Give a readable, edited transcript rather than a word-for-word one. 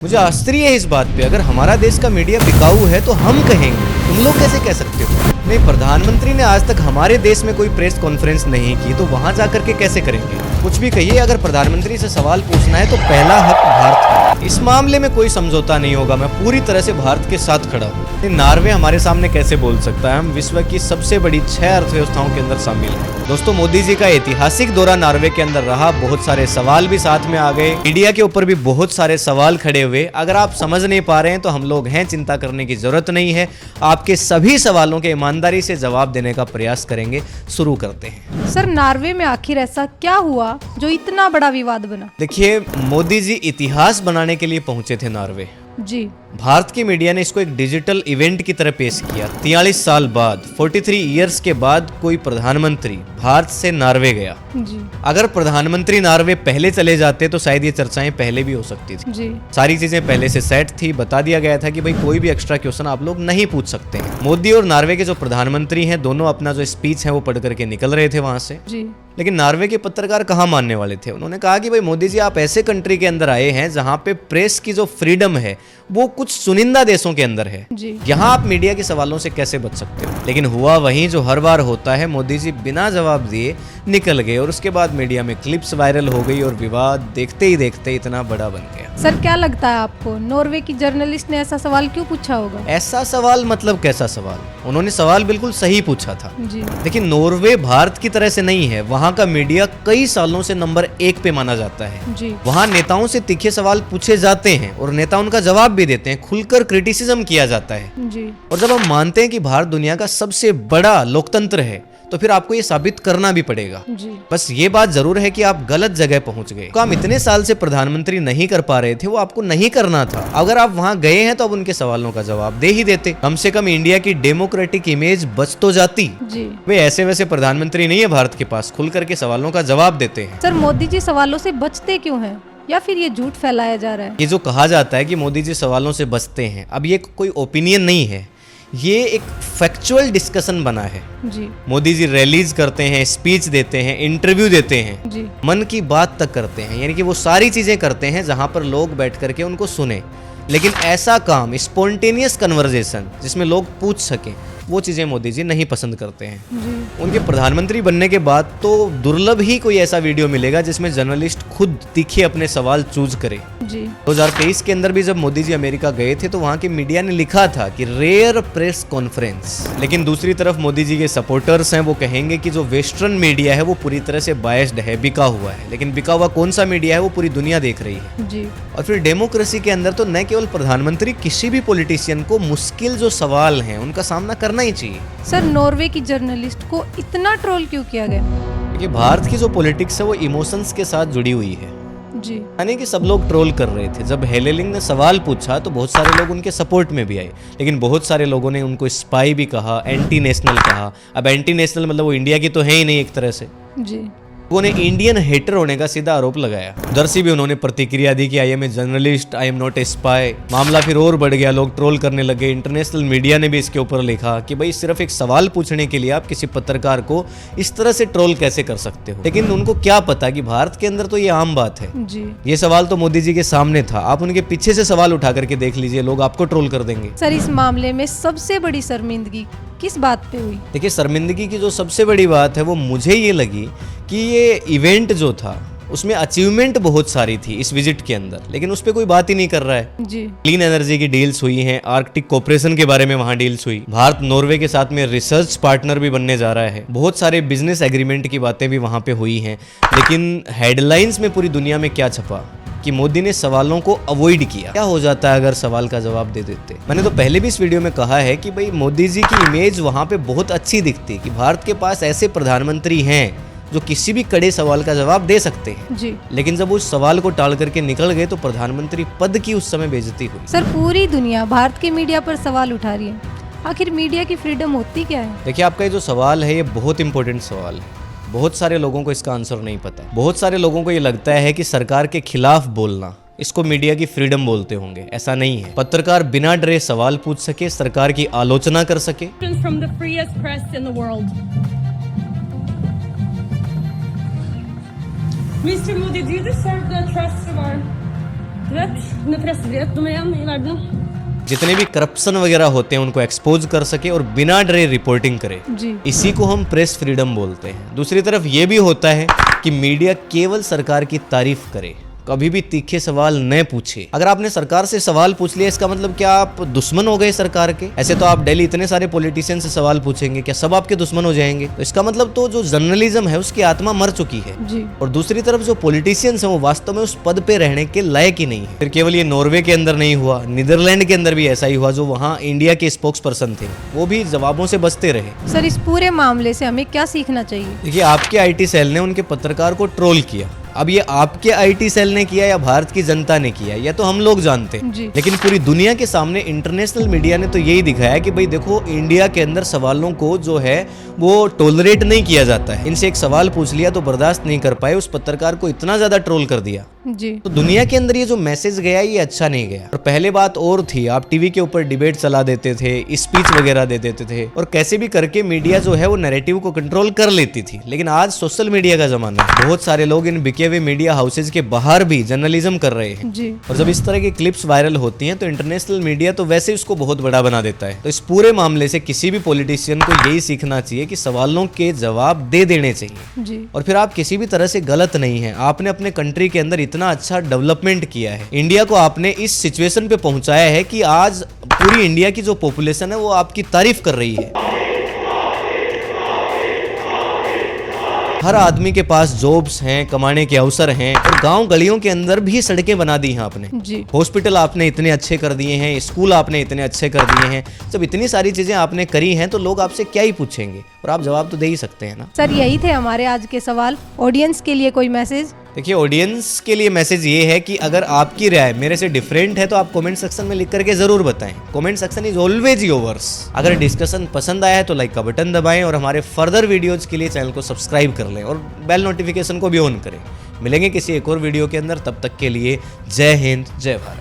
मुझे आश्चर्य है इस बात पे, अगर हमारा देश का मीडिया बिकाऊ है तो हम कहेंगे, तुम लोग कैसे कह सकते हो? नहीं, प्रधानमंत्री ने आज तक हमारे देश में कोई प्रेस कॉन्फ्रेंस नहीं की, तो वहां जाकर के कैसे करेंगे? कुछ भी कहिए, अगर प्रधानमंत्री से सवाल पूछना है तो पहला हक भारत का। इस मामले में कोई समझौता नहीं होगा, मैं पूरी तरह से भारत के साथ खड़ा हूँ। नॉर्वे हमारे सामने कैसे बोल सकता है? हम विश्व की सबसे बड़ी 6 अर्थव्यवस्थाओं के अंदर शामिल हैं। दोस्तों, मोदी जी का ऐतिहासिक दौरा नॉर्वे के अंदर रहा, बहुत सारे सवाल भी साथ में आ गए, मीडिया के ऊपर भी बहुत सारे सवाल खड़े हुए। अगर आप समझ नहीं पा रहे हैं तो हम लोग हैं, चिंता करने की जरूरत नहीं है। आपके सभी सवालों के ईमानदारी से जवाब देने का प्रयास करेंगे। शुरू करते हैं। सर, नॉर्वे में आखिर ऐसा क्या हुआ जो इतना बड़ा विवाद बना? देखिए, मोदी जी इतिहास बनाने के लिए पहुंचे थे नॉर्वे जी। भारत की मीडिया ने इसको एक डिजिटल इवेंट की तरह पेश किया। 43 साल बाद, 43 इयर्स के बाद कोई प्रधानमंत्री भारत से नॉर्वे गया। जी। अगर प्रधानमंत्री नॉर्वे पहले चले जाते तो शायद ये चर्चाएं पहले भी हो सकती थी। जी। सारी चीजें पहले से सेट थी, बता दिया गया था कि भाई कोई भी एक्स्ट्रा क्वेश्चन आप लोग नहीं पूछ सकते हैं। मोदी और नॉर्वे के जो प्रधानमंत्री हैं, दोनों अपना जो स्पीच है वो पढ़ करके निकल रहे थे वहां से। जी। लेकिन नॉर्वे के पत्रकार कहाँ मानने वाले थे? उन्होंने कहा कि भाई मोदी जी, आप ऐसे कंट्री के अंदर आए हैं जहां पे प्रेस की जो फ्रीडम है वो कुछ चुनिंदा देशों के अंदर है। जी। यहाँ आप मीडिया के सवालों से कैसे बच सकते हो? लेकिन हुआ वहीं जो हर बार होता है, मोदी जी बिना जवाब दिए निकल गए और उसके बाद मीडिया में क्लिप्स वायरल हो गई और विवाद देखते ही देखते इतना बड़ा बन गया। सर, क्या लगता है आपको, नॉर्वे की जर्नलिस्ट ने ऐसा सवाल क्यों पूछा होगा? ऐसा सवाल मतलब कैसा सवाल? उन्होंने सवाल बिल्कुल सही पूछा था। जी। लेकिन नॉर्वे भारत की तरह से नहीं है। वहाँ का मीडिया कई सालों से नंबर 1 पे माना जाता है। जी। वहाँ नेताओं से तीखे सवाल पूछे जाते हैं और नेता उनका जवाब भी देते हैं, खुलकर क्रिटिसिज्म किया जाता है। जी। और जब हम मानते हैं कि भारत दुनिया का सबसे बड़ा लोकतंत्र है तो फिर आपको ये साबित करना भी पड़ेगा। जी। बस ये बात जरूर है कि आप गलत जगह पहुंच गए। काम इतने साल से प्रधानमंत्री नहीं कर पा रहे थे, वो आपको नहीं करना था। अगर आप वहां गए हैं तो अब उनके सवालों का जवाब दे ही देते, कम से कम इंडिया की डेमोक्रेटिक इमेज बच तो जाती। जी। वे ऐसे वैसे प्रधानमंत्री नहीं है भारत के पास, खुल करके सवालों का जवाब देते हैं। सर, मोदी जी सवालों से बचते क्यों हैं, या फिर ये झूठ फैलाया जा रहा है? ये जो कहा जाता है कि मोदी जी सवालों से बचते हैं, अब ये कोई ओपिनियन नहीं है, ये एक फैक्चुअल डिस्कशन बना है। जी। मोदी जी रैलीज करते हैं, स्पीच देते हैं, इंटरव्यू देते हैं, जी। मन की बात तक करते हैं, यानी कि वो सारी चीजें करते हैं जहां पर लोग बैठ करके उनको सुने। लेकिन ऐसा काम, स्पॉन्टेनियस कन्वर्जेशन जिसमें लोग पूछ सकें, वो चीजें मोदी जी नहीं पसंद करते हैं। जी। उनके प्रधानमंत्री बनने के बाद तो दुर्लभ ही कोई ऐसा वीडियो मिलेगा जिसमें जर्नलिस्ट खुद तीखे अपने सवाल चूज करे। जी। 2023 के अंदर भी जब मोदी जी अमेरिका गए थे तो वहां की मीडिया ने लिखा था कि रेयर प्रेस कॉन्फ्रेंस। लेकिन दूसरी तरफ मोदी जी के सपोर्टर्स हैं, वो कहेंगे कि जो वेस्टर्न मीडिया है वो पूरी तरह से बायस्ड है, बिका हुआ है। लेकिन बिका हुआ कौन सा मीडिया है वो पूरी दुनिया देख रही है। जी। और फिर डेमोक्रेसी के अंदर तो न केवल प्रधानमंत्री, किसी भी पॉलिटिशियन को मुश्किल जो सवाल हैं उनका सामना करना ही चाहिए। सर, नॉर्वे की जर्नलिस्ट को इतना ट्रोल क्यों किया गया? कि भारत की जो पॉलिटिक्स है वो इमोशंस के साथ जुड़ी हुई है। जी। यानी कि सब लोग ट्रोल कर रहे थे। जब हेलेलिंग ने सवाल पूछा तो बहुत सारे लोग उनके सपोर्ट में भी आए, लेकिन बहुत सारे लोगों ने उनको स्पाई भी कहा, एंटी नेशनल कहा। अब एंटी नेशनल मतलब वो इंडिया की तो है ही नहीं एक तरह से। जी। लोगों ने इंडियन हेटर होने का सीधा आरोप लगाया। उधर से भी उन्होंने प्रतिक्रिया दी कि I am a journalist, I am not a spy. मामला फिर और बढ़ गया, लोग ट्रोल करने लगे। इंटरनेशनल मीडिया ने भी इसके ऊपर लिखा कि भाई सिर्फ एक सवाल पूछने के लिए आप किसी पत्रकार को इस तरह से ट्रोल कैसे कर सकते हो। लेकिन उनको क्या पता कि भारत के अंदर तो ये आम बात है। जी। ये सवाल तो मोदी जी के सामने था, आप उनके पीछे से सवाल उठा करके देख लीजिए, लोग आपको ट्रोल कर देंगे। सर, इस मामले में सबसे बड़ी शर्मिंदगी किस बात पे हुई? देखिए, शर्मिंदगी की जो सबसे बड़ी बात है वो मुझे ये लगी कि ये इवेंट जो था उसमें अचीवमेंट बहुत सारी थी इस विजिट के अंदर, लेकिन उस पर कोई बात ही नहीं कर रहा है। जी। क्लीन एनर्जी की डील्स हुई हैं, आर्कटिक कोऑपरेशन के बारे में वहां डील्स हुई, भारत नॉर्वे के साथ में रिसर्च पार्टनर भी बनने जा रहा है, बहुत सारे बिजनेस एग्रीमेंट की बातें भी वहां पे हुई हैं। लेकिन हेडलाइंस में पूरी दुनिया में क्या छपा कि मोदी ने सवालों को अवॉइड किया। क्या हो जाता है अगर सवाल का जवाब दे देते? मैंने तो पहले भी इस वीडियो में कहा है कि भाई मोदी जी की इमेज वहां पे बहुत अच्छी दिखती है कि भारत के पास ऐसे प्रधानमंत्री हैं जो किसी भी कड़े सवाल का जवाब दे सकते हैं। जी। लेकिन जब उस सवाल को टाल करके निकल गए तो प्रधानमंत्री पद की उस समय बेइज्जती हुई। सर, पूरी दुनिया भारत के मीडिया पर सवाल उठा रही है, आखिर मीडिया की फ्रीडम होती क्या है? देखिए, आपका ये जो सवाल है ये बहुत इंपॉर्टेंट सवाल है। बहुत सारे लोगों को इसका आंसर नहीं पता। बहुत सारे लोगों को ये लगता है कि सरकार के खिलाफ बोलना, इसको मीडिया की फ्रीडम बोलते होंगे। ऐसा नहीं है। पत्रकार बिना डरे सवाल पूछ सके, सरकार की आलोचना कर सके। From the freest press in the world. Mr. Modi, do you deserve the trust of our öppet med pressfrihet. De är en i världen. जितने भी करप्शन वगैरह होते हैं उनको एक्सपोज कर सके और बिना डरे रिपोर्टिंग करे, जी इसी को हम प्रेस फ्रीडम बोलते हैं। दूसरी तरफ ये भी होता है कि मीडिया केवल सरकार की तारीफ करे, कभी भी तीखे सवाल न पूछे। अगर आपने सरकार से सवाल पूछ लिया इसका मतलब क्या आप दुश्मन हो गए सरकार के? ऐसे तो आप दिल्ली इतने सारे पॉलिटिशियन से सवाल पूछेंगे, क्या सब आपके दुश्मन हो जाएंगे? तो इसका मतलब तो जो जर्नलिज्म है उसकी आत्मा मर चुकी है। जी और दूसरी तरफ जो पॉलिटिशियंस हैं वो वास्तव में उस पद पे रहने के लायक ही नहीं है। फिर केवल ये नॉर्वे के अंदर नहीं हुआ, नीदरलैंड के अंदर भी ऐसा ही हुआ। जो वहाँ इंडिया के स्पोक्स पर्सन थे वो भी जवाबों से बचते रहे। सर, इस पूरे मामले से हमें क्या सीखना चाहिए? देखिए, आपके आईटी सेल ने उनके पत्रकार को ट्रोल किया। अब ये आपके आईटी सेल ने किया या भारत की जनता ने किया, यह तो हम लोग जानते हैं। जी। लेकिन पूरी दुनिया के सामने इंटरनेशनल मीडिया ने तो यही दिखाया कि भाई देखो, इंडिया के अंदर सवालों को जो है वो टॉलरेट नहीं किया जाता है। इनसे एक सवाल पूछ लिया तो बर्दाश्त नहीं कर पाए, उस पत्रकार को इतना ज्यादा ट्रोल कर दिया। जी तो दुनिया के अंदर ये जो मैसेज गया ये अच्छा नहीं गया। और पहले बात और थी, आप टीवी के ऊपर डिबेट चला देते थे, स्पीच वगैरह दे देते थे और कैसे भी करके मीडिया जो है वो नैरेटिव को कंट्रोल कर लेती थी। लेकिन आज सोशल मीडिया का जमाना है, बहुत सारे लोग इन बिके हुए मीडिया हाउसेज के बाहर भी जर्नलिज्म कर रहे हैं। जी और जब इस तरह की क्लिप्स वायरल होती हैं तो इंटरनेशनल मीडिया तो वैसे उसको बहुत बड़ा बना देता है। तो इस पूरे मामले से किसी भी पॉलिटिशियन को यही सीखना चाहिए कि सवालों के जवाब दे देने चाहिए। जी और फिर आप किसी भी तरह से गलत नहीं है। आपने अपने कंट्री के अंदर इतना अच्छा डेवलपमेंट किया है, इंडिया को आपने इस सिचुएशन पे पहुंचाया है कि आज पूरी इंडिया की जो पॉपुलेशन है वो आपकी तारीफ कर रही है। हर आदमी के पास जॉब्स हैं, कमाने के अवसर हैं और गांव गलियों के अंदर भी सड़कें बना दी हैं आपने। जी हॉस्पिटल आपने इतने अच्छे कर दिए हैं, स्कूल आपने इतने अच्छे कर दिए हैं। जब इतनी सारी चीजें आपने करी हैं तो लोग आपसे क्या ही पूछेंगे, और आप जवाब तो दे ही सकते हैं ना। सर, यही थे हमारे आज के सवाल। ऑडियंस के लिए कोई मैसेज? देखिए, ऑडियंस के लिए मैसेज ये है कि अगर आपकी राय मेरे से डिफरेंट है तो आप कमेंट सेक्शन में लिख करके जरूर बताएं। Comment section is always yours. अगर डिस्कशन पसंद आया है तो लाइक का बटन दबाएं और हमारे फर्दर वीडियोज के लिए चैनल को सब्सक्राइब कर लें और बेल नोटिफिकेशन को भी ऑन करें। मिलेंगे किसी एक और वीडियो के अंदर, तब तक के लिए जय हिंद, जय भारत।